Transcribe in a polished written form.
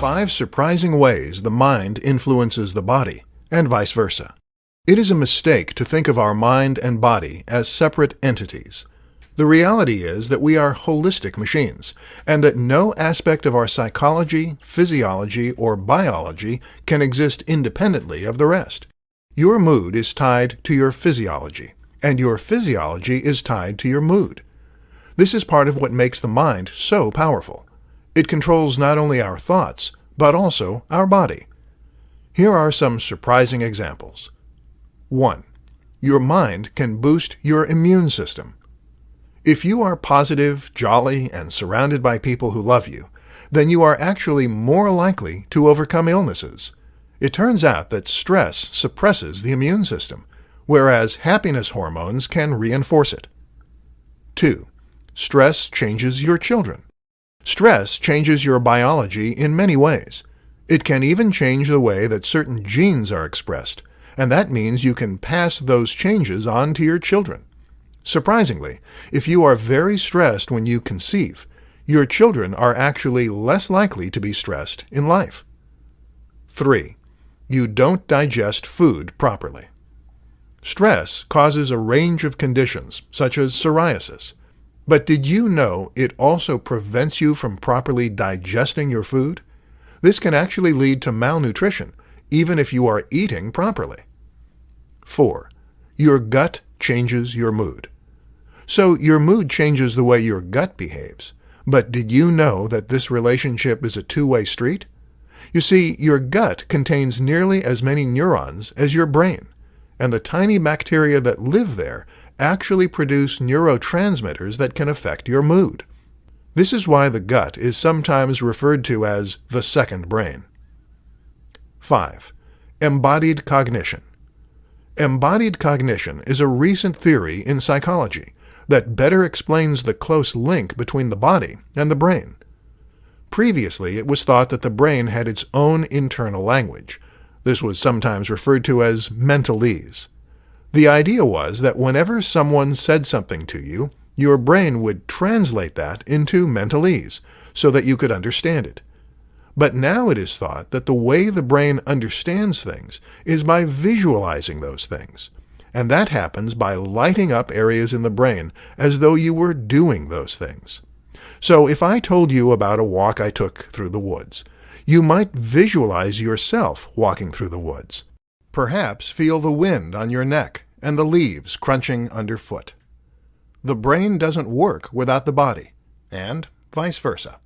5 surprising ways the mind influences the body, and vice versa. It is a mistake to think of our mind and body as separate entities. The reality is that we are holistic machines, and that no aspect of our psychology, physiology, or biology can exist independently of the rest. Your mood is tied to your physiology, and your physiology is tied to your mood. This is part of what makes the mind so powerful. It controls not only our thoughts, but also our body. Here are some surprising examples. 1. Your mind can boost your immune system. If you are positive, jolly, and surrounded by people who love you, then you are actually more likely to overcome illnesses. It turns out that stress suppresses the immune system, whereas happiness hormones can reinforce it. 2. Stress changes your children. Stress changes your biology in many ways. It can even change the way that certain genes are expressed, and that means you can pass those changes on to your children. Surprisingly, if you are very stressed when you conceive, your children are actually less likely to be stressed in life. 3. You don't digest food properly. Stress causes a range of conditions, such as psoriasis. But did you know it also prevents you from properly digesting your food? This can actually lead to malnutrition, even if you are eating properly. 4. Your gut changes your mood. So your mood changes the way your gut behaves. But did you know that this relationship is a two-way street? You see, your gut contains nearly as many neurons as your brain, and the tiny bacteria that live there actually produce neurotransmitters that can affect your mood. This is why the gut is sometimes referred to as the second brain. 5. Embodied cognition. Embodied cognition is a recent theory in psychology that better explains the close link between the body and the brain. Previously, it was thought that the brain had its own internal language. This was sometimes referred to as mentalese. The idea was that whenever someone said something to you, your brain would translate that into mentalese so that you could understand it. But now it is thought that the way the brain understands things is by visualizing those things, and that happens by lighting up areas in the brain as though you were doing those things. So if I told you about a walk I took through the woods, you might visualize yourself walking through the woods. Perhaps feel the wind on your neck and the leaves crunching underfoot. The brain doesn't work without the body, and vice versa.